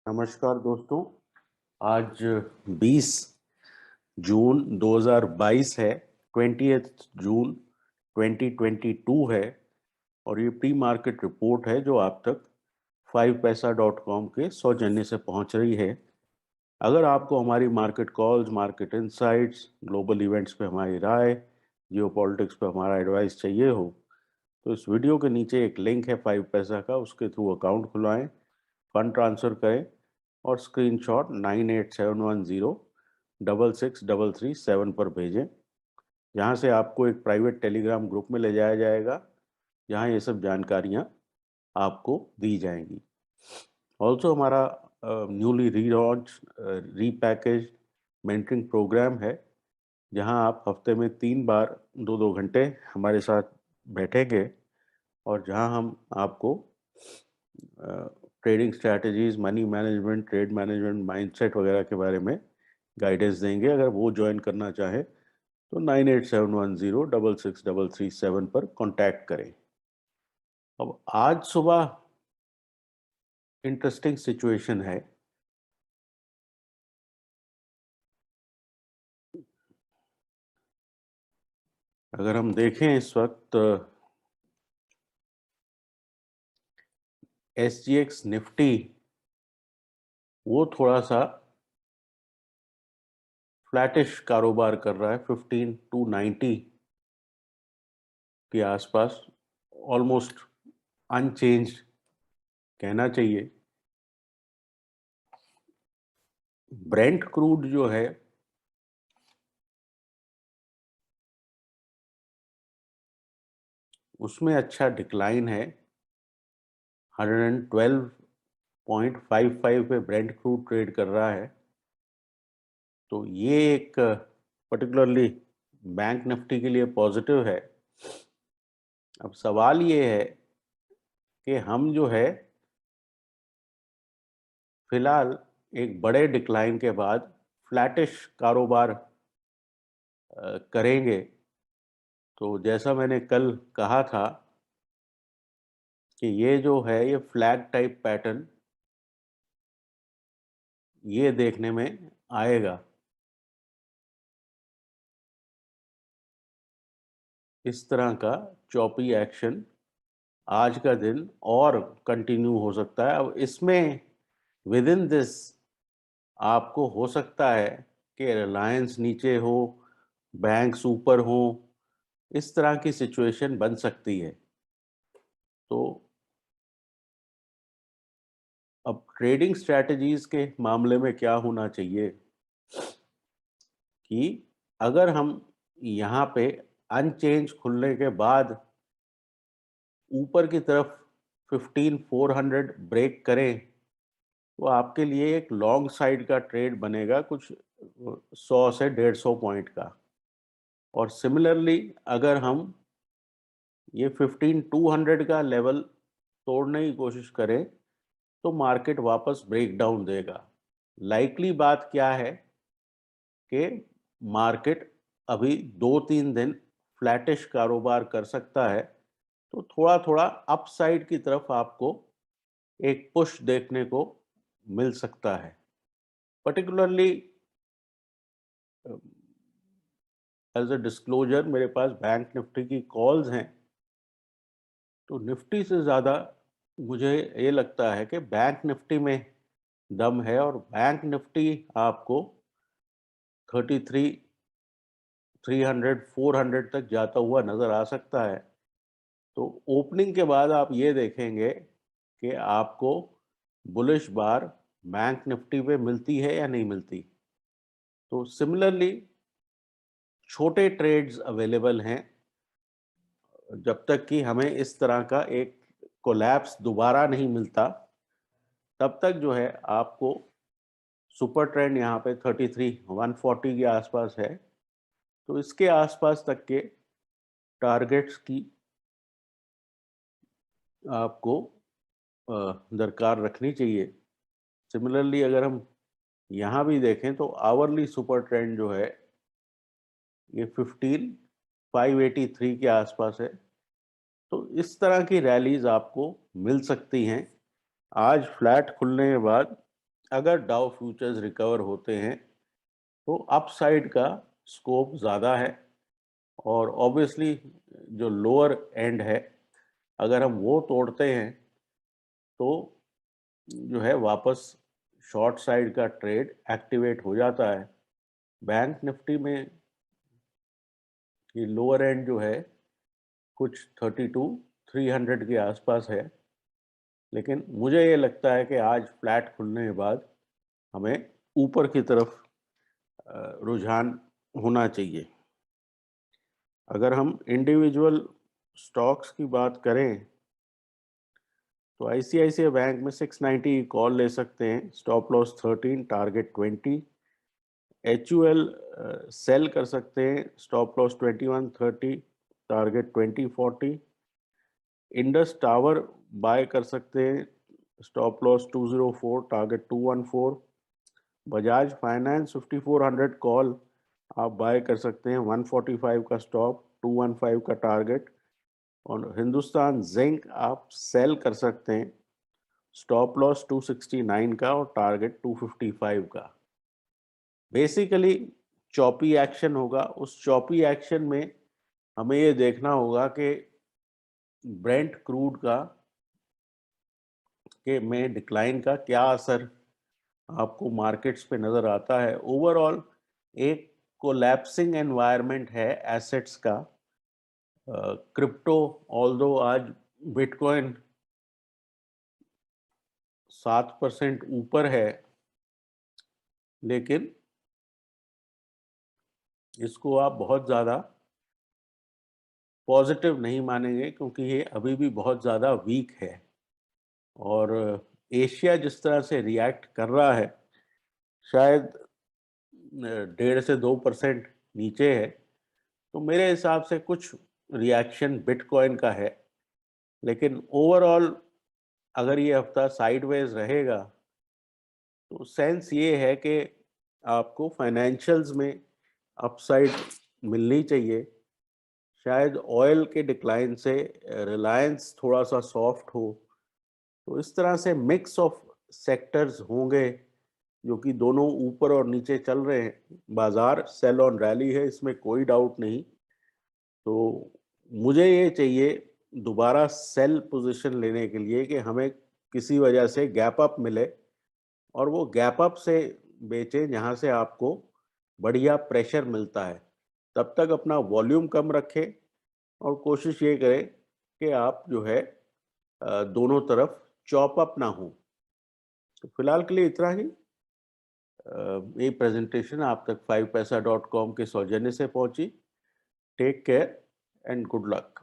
नमस्कार दोस्तों। आज 20 जून 2022 है। 20th जून 2022 है और ये प्री मार्केट रिपोर्ट है जो आप तक 5paisa.com के सौजन्य से पहुंच रही है। अगर आपको हमारी market calls, market insights, global events पे हमारी राय, जियोपॉलिटिक्स पे हमारा एडवाइस चाहिए हो तो इस वीडियो के नीचे एक लिंक है 5 पैसा का, उसके थ्रू अकाउंट खुलवाएं, फंड ट्रांसफ़र करें और स्क्रीनशॉट 987110 663337 पर भेजें, जहां से आपको एक प्राइवेट टेलीग्राम ग्रुप में ले जाया जाएगा, जहां ये सब जानकारियां आपको दी जाएंगी। ऑल्सो हमारा newly relaunch repackage mentoring program है, जहां आप हफ्ते में 3 बार 2-2 घंटे हमारे साथ बैठेंगे और जहां हम आपको trading strategies, money management, trade management, mindset वगैरह के बारे में गाइडेंस देंगे। अगर वो ज्वाइन करना चाहे तो 9871066337 पर कांटेक्ट करें। अब आज सुबह इंटरेस्टिंग सिचुएशन है। अगर हम देखें इस वक्त SGX निफ्टी वो थोड़ा सा फ्लैटिश कारोबार कर रहा है, 15290 के आसपास, ऑलमोस्ट अनचेंज्ड कहना चाहिए। ब्रेंट क्रूड जो है उसमें अच्छा डिक्लाइन है, 112.55 पे ब्रेंट क्रूड ट्रेड कर रहा है। तो ये एक पर्टिकुलरली बैंक निफ्टी के लिए पॉजिटिव है। अब सवाल ये है कि हम जो है फिलहाल एक बड़े डिक्लाइन के बाद फ्लैटिश कारोबार करेंगे। तो जैसा मैंने कल कहा था कि ये जो है ये फ्लैग टाइप पैटर्न ये देखने में आएगा। इस तरह का चॉपी एक्शन आज का दिन और कंटिन्यू हो सकता है। अब इसमें विद इन दिस आपको हो सकता है कि रिलायंस नीचे हो, बैंक्स ऊपर हो, इस तरह की सिचुएशन बन सकती है। तो अब ट्रेडिंग स्ट्रैटेजीज के मामले में क्या होना चाहिए कि अगर हम यहाँ पे अनचेंज खुलने के बाद ऊपर की तरफ 15400 ब्रेक करें तो आपके लिए एक लॉन्ग साइड का ट्रेड बनेगा, कुछ 100 से 150 पॉइंट का। और सिमिलरली अगर हम ये 15200 का लेवल तोड़ने की कोशिश करें तो मार्केट वापस ब्रेक डाउन देगा। लाइकली बात क्या है कि मार्केट अभी 2-3 दिन फ्लैटिश कारोबार कर सकता है, तो थोड़ा थोड़ा अपसाइड की तरफ आपको एक पुश देखने को मिल सकता है। पर्टिकुलरली एज अ डिस्क्लोजर मेरे पास बैंक निफ्टी की कॉल्स हैं, तो निफ्टी से ज़्यादा मुझे ये लगता है कि बैंक निफ्टी में दम है और बैंक निफ्टी आपको 33 300 400 तक जाता हुआ नज़र आ सकता है। तो ओपनिंग के बाद आप ये देखेंगे कि आपको बुलिश बार बैंक निफ्टी पे मिलती है या नहीं मिलती। तो सिमिलरली छोटे ट्रेड्स अवेलेबल हैं, जब तक कि हमें इस तरह का एक कोलैप्स दोबारा नहीं मिलता तब तक जो है आपको सुपर ट्रेंड यहाँ पे 33 140 के आसपास है, तो इसके आसपास तक के टारगेट्स की आपको दरकार रखनी चाहिए। सिमिलरली अगर हम यहाँ भी देखें तो आवरली सुपर ट्रेंड जो है ये 15583 के आसपास है। तो इस तरह की रैलीज आपको मिल सकती हैं। आज फ्लैट खुलने के बाद अगर डाउ फ्यूचर्स रिकवर होते हैं तो अपसाइड का स्कोप ज़्यादा है, और ऑब्वियसली जो लोअर एंड है अगर हम वो तोड़ते हैं तो जो है वापस शॉर्ट साइड का ट्रेड एक्टिवेट हो जाता है। बैंक निफ्टी में ये लोअर एंड जो है कुछ 32,300 के आसपास है, लेकिन मुझे ये लगता है कि आज फ्लैट खुलने के बाद हमें ऊपर की तरफ रुझान होना चाहिए। अगर हम इंडिविजुअल स्टॉक्स की बात करें तो आईसीआईसीआई बैंक में 690 कॉल ले सकते हैं, stop loss 13, target 20। HUL sell कर सकते हैं, stop loss 2130, target 2040। Indus tower buy कर सकते हैं, stop loss 204, target 214। Bajaj finance 5400 call आप बाय कर सकते हैं, 145 का स्टॉप, 215 का टारगेट। और हिंदुस्तान जिंक आप सेल कर सकते हैं, स्टॉप लॉस 269 का और टारगेट 255 का। बेसिकली चॉपी एक्शन होगा। उस चॉपी एक्शन में हमें ये देखना होगा कि ब्रेंट क्रूड का के में डिक्लाइन का क्या असर आपको मार्केट्स पे नज़र आता है। ओवरऑल एक कोलैप्सिंग एनवायरनमेंट है एसेट्स का। क्रिप्टो ऑल्दो आज बिटकॉइन 7% ऊपर है, लेकिन इसको आप बहुत ज़्यादा पॉजिटिव नहीं मानेंगे क्योंकि ये अभी भी बहुत ज़्यादा वीक है। और एशिया जिस तरह से रिएक्ट कर रहा है, शायद 1.5 से 2% नीचे है, तो मेरे हिसाब से कुछ रिएक्शन बिटकॉइन का है। लेकिन ओवरऑल अगर ये हफ्ता साइडवेज रहेगा तो सेंस ये है कि आपको फाइनेंशियल्स में अपसाइड मिलनी चाहिए। शायद ऑयल के डिक्लाइन से रिलायंस थोड़ा सा सॉफ्ट हो, तो इस तरह से मिक्स ऑफ सेक्टर्स होंगे जो कि दोनों ऊपर और नीचे चल रहे हैं। बाजार सेल ऑन रैली है, इसमें कोई डाउट नहीं। तो मुझे ये चाहिए दोबारा सेल पोजीशन लेने के लिए कि हमें किसी वजह से गैप अप मिले, और वो गैप अप से बेचें जहां से आपको बढ़िया प्रेशर मिलता है। तब तक अपना वॉल्यूम कम रखें और कोशिश ये करें कि आप जो है दोनों तरफ चॉप अप ना हो। तो फिलहाल के लिए इतना ही। ये प्रेजेंटेशन आप तक 5paisa.com के सौजन्य से पहुंची। Take care and good luck.